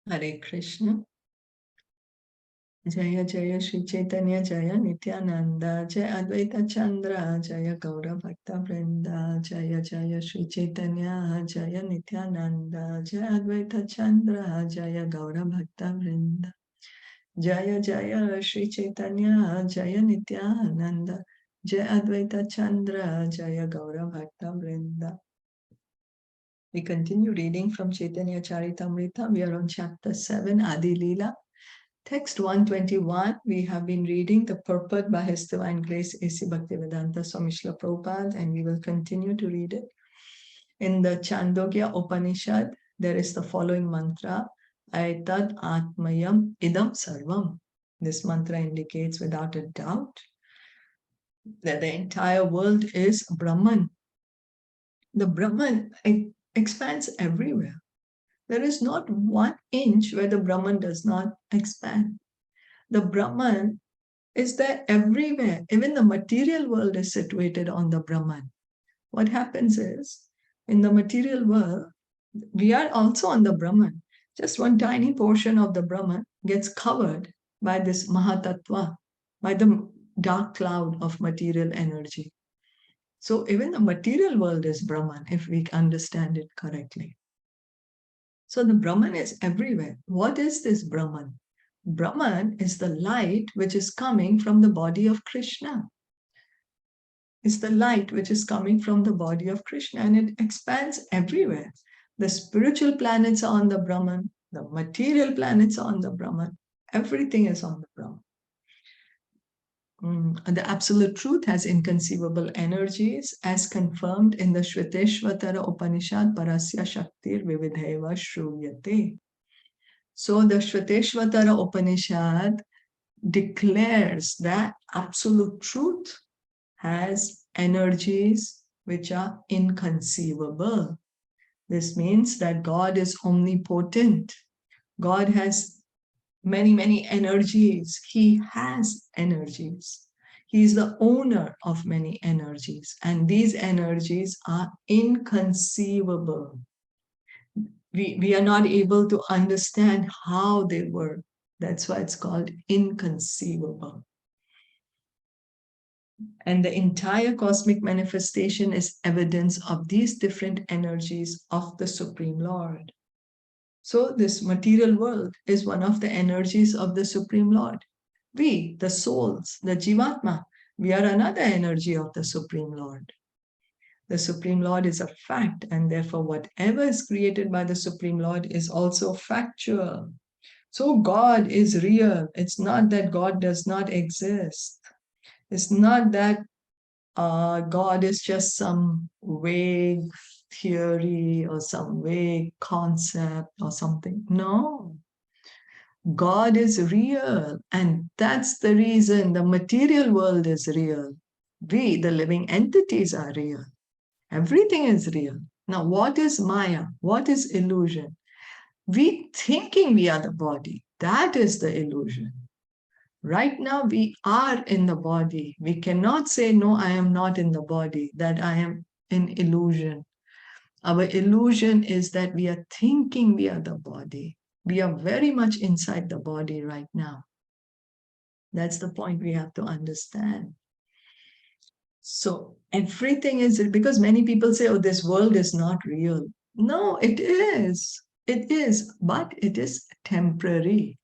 Hare Krishna. Jaya Jaya Shri Caitanya Jaya Nityananda Jaya Advaita Chandra Jaya Gaura Bhakta Vrinda Jaya Jaya Shri Caitanya Jaya Nityananda Jaya Advaita Chandra Jaya Gaura Bhakta Vrinda Jaya Jaya Shri Caitanya Jaya Nityananda Jaya Advaita Chandra Jaya Gaura Bhakta Vrinda. We continue reading from Caitanya Caritamrita. We are on chapter 7, Adi Leela. Text 121, we have been reading the purport by His Divine Grace A.C. Bhaktivedanta Swami Srila Prabhupada, and we will continue to read it. In the Chandogya Upanishad, there is the following mantra, Aitad Atmayam Idam Sarvam. This mantra indicates without a doubt that the entire world is Brahman. The Brahman expands everywhere. There is not 1 inch where the Brahman does not expand. The Brahman is there everywhere. Even the material world is situated on the Brahman. What happens is, in the material world, we are also on the Brahman. Just one tiny portion of the Brahman gets covered by this Mahatattva, by the dark cloud of material energy. So even the material world is Brahman, if we understand it correctly. So the Brahman is everywhere. What is this Brahman? Brahman is the light which is coming from the body of Krishna. It's the light which is coming from the body of Krishna, and it expands everywhere. The spiritual planets are on the Brahman, the material planets are on the Brahman, everything is on the Brahman. The Absolute Truth has inconceivable energies as confirmed in the Shveteshvatara Upanishad Parasya Shaktir Vividheva Shruyate. So the Shveteshvatara Upanishad declares that Absolute Truth has energies which are inconceivable. This means that God is omnipotent. God has many, many energies. He has energies. He is the owner of many energies, and these energies are inconceivable. We are not able to understand how they work. That's why it's called inconceivable. And the entire cosmic manifestation is evidence of these different energies of the Supreme Lord. So this material world is one of the energies of the Supreme Lord. We, the souls, the Jivatma, we are another energy of the Supreme Lord. The Supreme Lord is a fact, and therefore whatever is created by the Supreme Lord is also factual. So God is real. It's not that God does not exist. It's not that God is just some vague theory or some vague concept or something. No. God is real, and that's the reason the material world is real. We, the living entities, are real. Everything is real. Now, what is Maya? What is illusion? We thinking we are the body. That is the illusion. Right now, we are in the body. We cannot say, no, I am not in the body, that I am in illusion. Our illusion is that we are thinking we are the body. We are very much inside the body right now. That's the point we have to understand. So everything is, because many people say, oh, this world is not real. No, it is. It is, but it is temporary.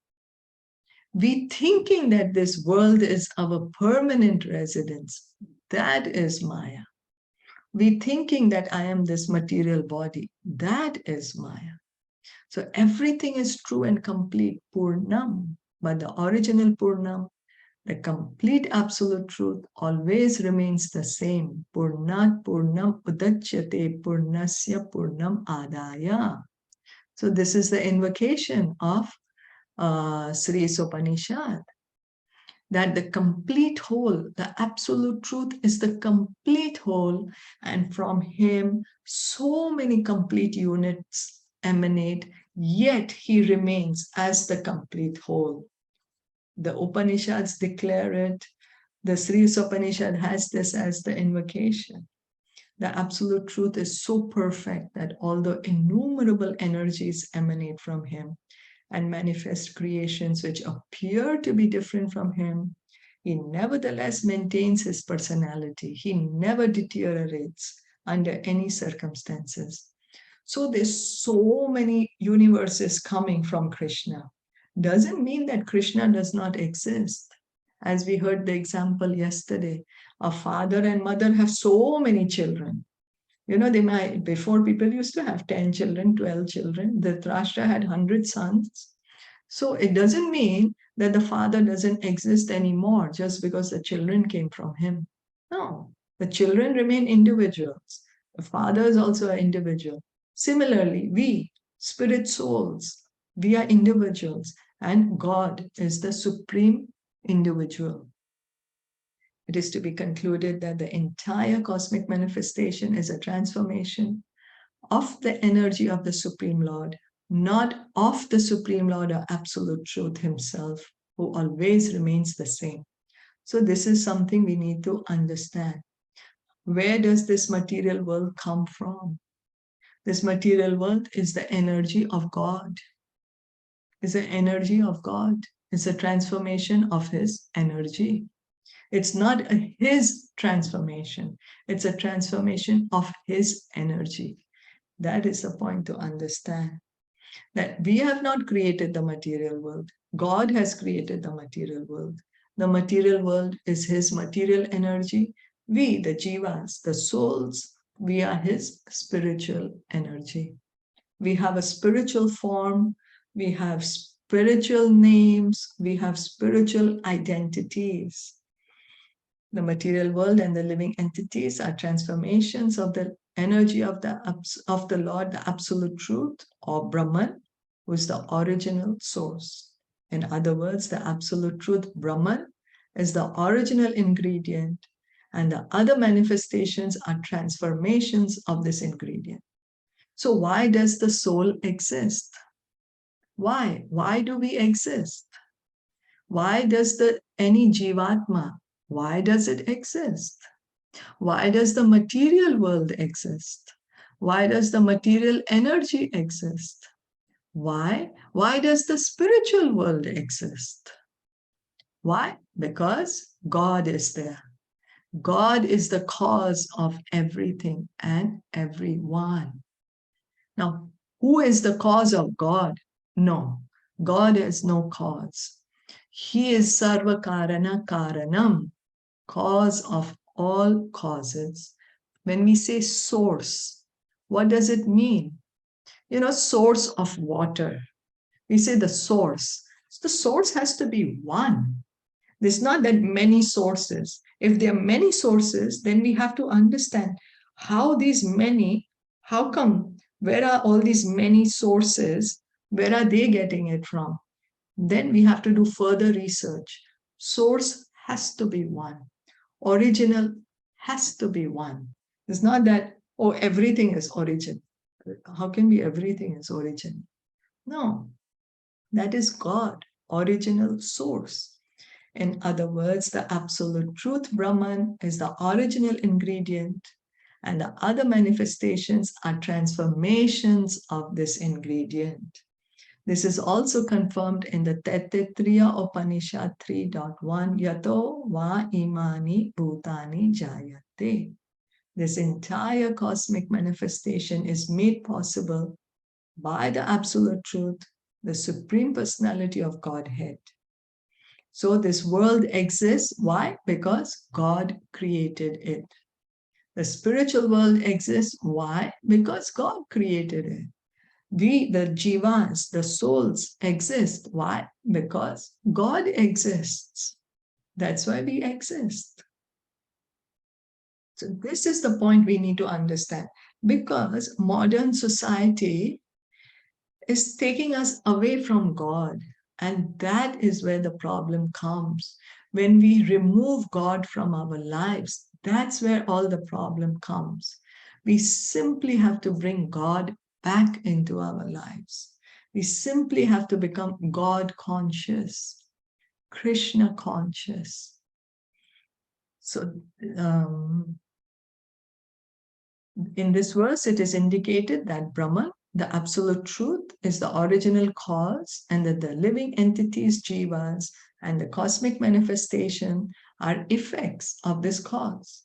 We thinking that this world is our permanent residence. That is Maya. We thinking that I am this material body. That is Maya. So everything is true and complete, Purnam. But the original Purnam, the complete absolute truth, always remains the same. Purnat Purnam Udachyate Purnasya Purnam Adaya. So this is the invocation of Sri Upanishad, that the complete whole, the absolute truth is the complete whole, and from him so many complete units emanate, yet he remains as the complete whole. The Upanishads declare it. The Sri Upanishad has this as the invocation. The absolute truth is so perfect that although innumerable energies emanate from him, and manifest creations which appear to be different from him, he nevertheless maintains his personality. He never deteriorates under any circumstances. So there's so many universes coming from Krishna. Doesn't mean that Krishna does not exist. As we heard the example yesterday, a father and mother have so many children. You know, they might, before people used to have 10 children, 12 children. Dhritarashtra had 100 sons. So it doesn't mean that the father doesn't exist anymore just because the children came from him. No, the children remain individuals. The father is also an individual. Similarly, we, spirit souls, we are individuals, and God is the supreme individual. It is to be concluded that the entire cosmic manifestation is a transformation of the energy of the Supreme Lord, not of the Supreme Lord or Absolute Truth himself, who always remains the same. So this is something we need to understand. Where does this material world come from? This material world is the energy of God. Is the energy of God. It's a transformation of his energy. It's not his transformation. It's a transformation of his energy. That is the point to understand. That we have not created the material world. God has created the material world. The material world is his material energy. We, the jivas, the souls, we are his spiritual energy. We have a spiritual form. We have spiritual names. We have spiritual identities. The material world and the living entities are transformations of the energy of the Lord, the Absolute Truth, or Brahman, who is the original source. In other words, the Absolute Truth, Brahman, is the original ingredient, and the other manifestations are transformations of this ingredient. So why does the soul exist? Why? Why do we exist? Why does any jivatma, why does it exist? Why does the material world exist? Why does the material energy exist? Why? Why does the spiritual world exist? Why? Because God is there. God is the cause of everything and everyone. Now, who is the cause of God? No, God has no cause. He is Sarva Karana Karanam, cause of all causes. When we say source, what does it mean? You know, source of water. We say the source. The source has to be one. There's not that many sources. If there are many sources, then we have to understand how these many, how come, where are all these many sources? Where are they getting it from? Then we have to do further research. Source has to be one. Original has to be one. It's not that, oh, everything is origin. How can be everything is origin? No, that is God, original source. In other words, the Absolute Truth, Brahman, is the original ingredient, and the other manifestations are transformations of this ingredient. This is also confirmed in the Taittiriya Upanishad 3.1, Yato va imani bhutani jayate. This entire cosmic manifestation is made possible by the Absolute Truth, the Supreme Personality of Godhead. So this world exists. Why? Because God created it. The spiritual world exists. Why? Because God created it. We, the jivas, the souls, exist. Why? Because God exists. That's why we exist. So this is the point we need to understand. Because modern society is taking us away from God. And that is where the problem comes. When we remove God from our lives, that's where all the problem comes. We simply have to bring God back into our lives. We simply have to become God conscious, Krishna conscious. So in this verse, it is indicated that Brahman The absolute truth is the original cause, and that the living entities, jivas, and the cosmic manifestation are effects of this cause.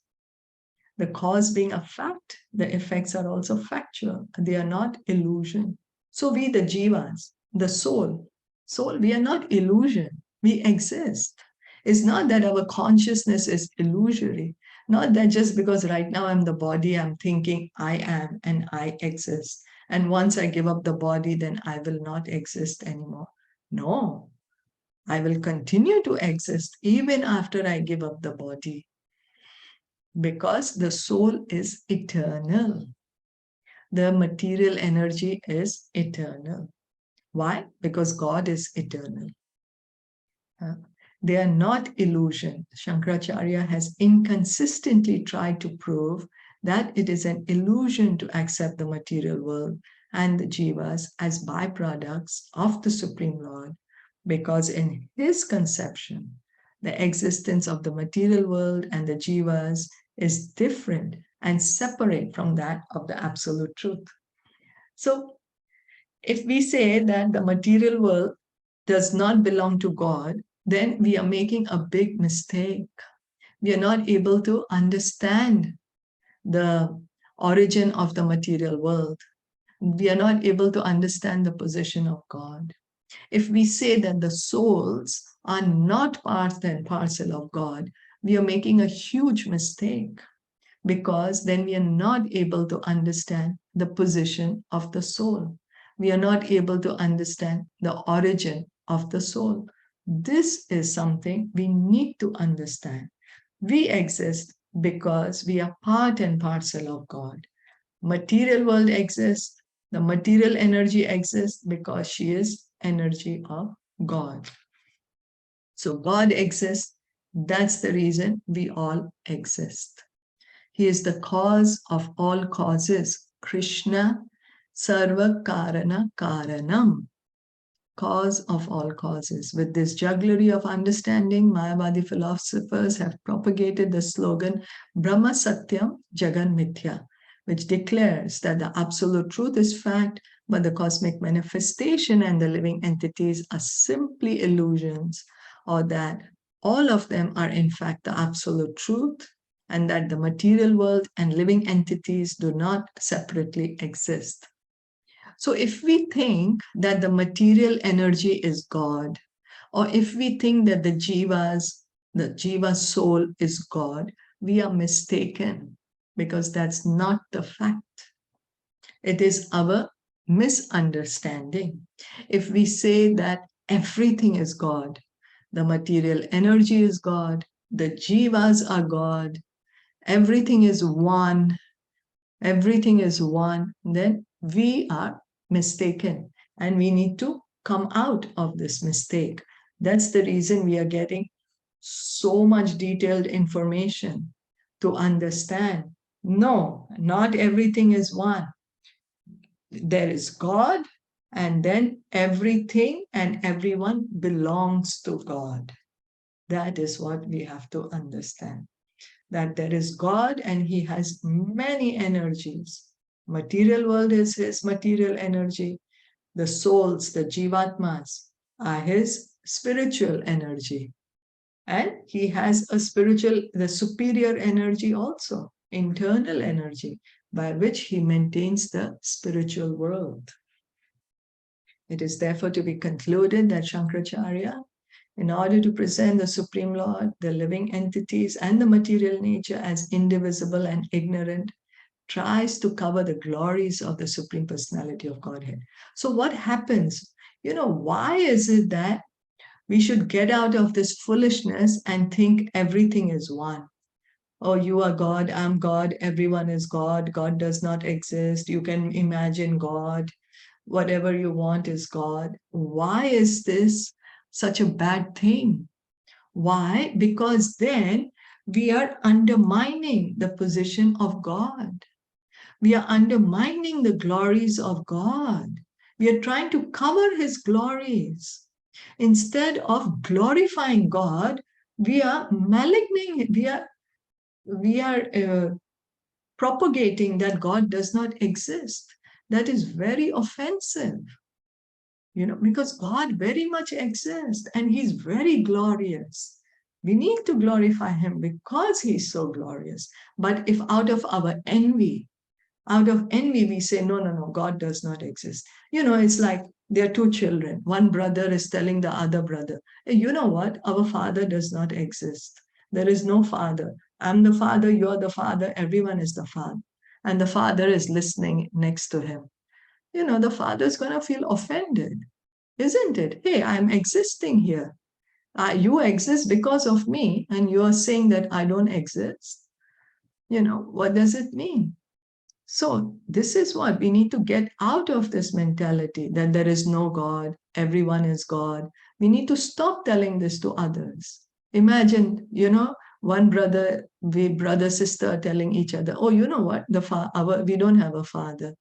The cause being a fact, the effects are also factual. They are not illusion. So we, the jivas, the soul, we are not illusion. We exist. It's not that our consciousness is illusory. Not that just because right now I'm the body, I'm thinking I am and I exist. And once I give up the body, then I will not exist anymore. No, I will continue to exist even after I give up the body, because the soul is eternal. The material energy is eternal. Why? Because God is eternal. They are not illusion. Shankaracharya has inconsistently tried to prove that it is an illusion to accept the material world and the jivas as byproducts of the Supreme Lord, because in his conception, the existence of the material world and the jivas is different and separate from that of the absolute truth. So, if we say that the material world does not belong to God, then we are making a big mistake. We are not able to understand the origin of the material world. We are not able to understand the position of God. If we say that the souls are not part and parcel of God, we are making a huge mistake, because then we are not able to understand the position of the soul. We are not able to understand the origin of the soul. This is something we need to understand. We exist because we are part and parcel of God. Material world exists, the material energy exists because she is energy of God. So God exists. That's the reason we all exist. He is the cause of all causes. Krishna, Sarva Karana Karanam, cause of all causes. With this jugglery of understanding, Mayavadi philosophers have propagated the slogan Brahma Satyam Jagan Mithya, which declares that the absolute truth is fact, but the cosmic manifestation and the living entities are simply illusions, or that all of them are in fact the absolute truth, and that the material world and living entities do not separately exist. So if we think that the material energy is God, or if we think that the jiva soul is God, we are mistaken, because that's not the fact. It is our misunderstanding. If we say that everything is God, the material energy is God, the jivas are God, everything is one, then we are mistaken, and we need to come out of this mistake. That's the reason we are getting so much detailed information to understand. No, not everything is one. There is God, and then everything and everyone belongs to God. That is what we have to understand. That there is God and he has many energies. Material world is his material energy. The souls, the jivatmas, are his spiritual energy. And he has a spiritual, the superior energy also, internal energy, by which he maintains the spiritual world. It is therefore to be concluded that Shankaracharya, in order to present the Supreme Lord, the living entities, and the material nature as indivisible and ignorant, tries to cover the glories of the Supreme Personality of Godhead. So what happens? Why is it that we should get out of this foolishness and think everything is one? Oh, you are God, I'm God, everyone is God, God does not exist, you can imagine God, whatever you want is God. Why is this such a bad thing? Why? Because then we are undermining the position of God. We are undermining the glories of God. We are trying to cover his glories. Instead of glorifying God, we are maligning, we are propagating that God does not exist. that is very offensive, because God very much exists and He's very glorious. We need to glorify Him because He's so glorious. But if out of envy, we say, no, no, no, God does not exist. It's like there are two children. One brother is telling the other brother, hey, you know what? Our father does not exist. There is no father. I'm the father, you're the father, everyone is the father. And the father is listening next to him. The father's going to feel offended, isn't it? Hey, I'm existing here. You exist because of me, and you are saying that I don't exist. What does it mean? So, this is what we need to get out of this mentality that there is no God, everyone is God. We need to stop telling this to others. Imagine, one brother, sister telling each other, oh, you know what? We don't have a father.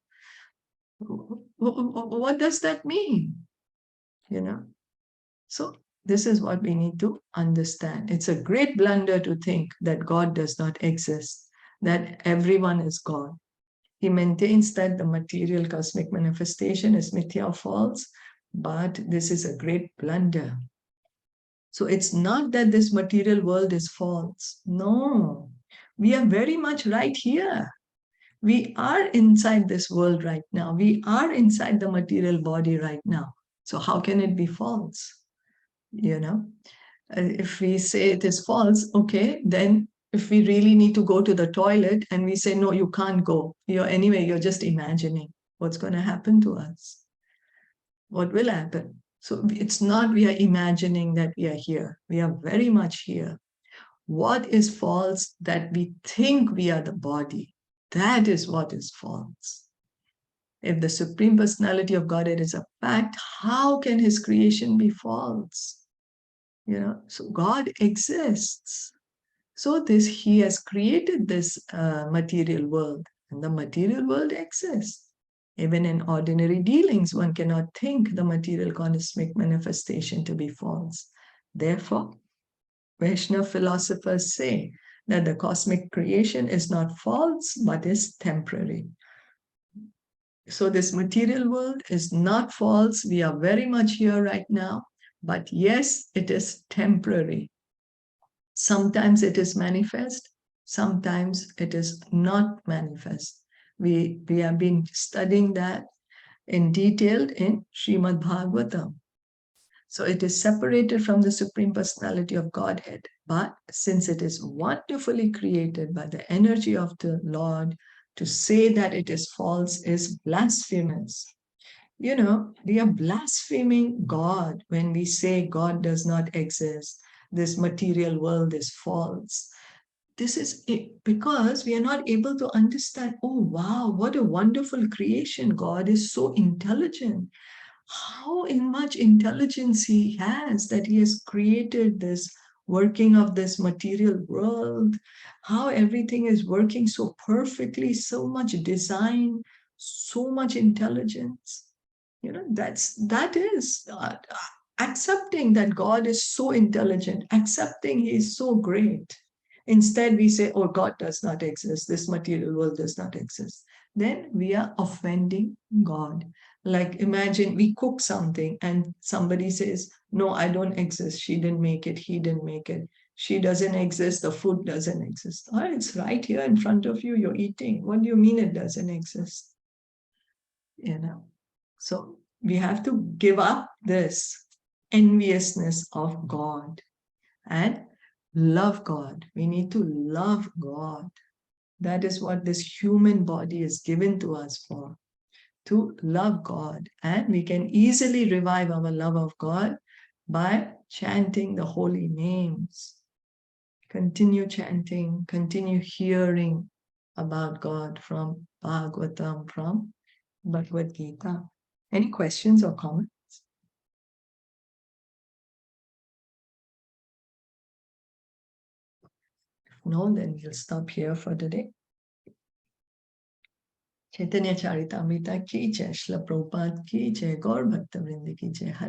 What does that mean? So, this is what we need to understand. It's a great blunder to think that God does not exist, that everyone is God. He maintains that the material cosmic manifestation is mithya, false, but this is a great blunder. So it's not that this material world is false. No, we are very much right here. We are inside this world right now. We are inside the material body right now. So how can it be false? If we say it is false, okay, then if we really need to go to the toilet and we say, no, you can't go, you're just imagining, what's going to happen to us? What will happen? So it's not we are imagining that we are here. We are very much here. What is false? That we think we are the body. That is what is false. If the Supreme Personality of Godhead is a fact, how can His creation be false? So God exists. So He has created this material world, and the material world exists. Even in ordinary dealings, one cannot think the material cosmic manifestation to be false. Therefore, Vaishnava philosophers say that the cosmic creation is not false, but is temporary. So this material world is not false. We are very much here right now. But yes, it is temporary. Sometimes it is manifest, sometimes it is not manifest. We have been studying that in detail in Srimad Bhagavatam. So it is separated from the Supreme Personality of Godhead. But since it is wonderfully created by the energy of the Lord, to say that it is false is blasphemous. We are blaspheming God when we say God does not exist. This material world is false. This is it, because we are not able to understand, oh, wow, what a wonderful creation. God is so intelligent. How much intelligence He has that He has created this working of this material world, how everything is working so perfectly, so much design, so much intelligence. That is accepting that God is so intelligent, accepting He is so great. Instead, we say, oh, God does not exist, this material world does not exist. Then we are offending God. Like imagine we cook something and somebody says, no, I don't exist, she didn't make it, he didn't make it, she doesn't exist, the food doesn't exist. Oh, it's right here in front of you, you're eating. What do you mean it doesn't exist? So we have to give up this enviousness of God and love God. We need to love God. That is what this human body is given to us for, to love God. And we can easily revive our love of God by chanting the holy names. Continue chanting, continue hearing about God from Bhagavatam, from Bhagavad Gita. Any questions or comments? If no, then we'll stop here for today. Caitanya Caritamrita ki jai, Shilpa Prabhupada ki jai, Gaur Bhakta Vrinda ki jai. Hare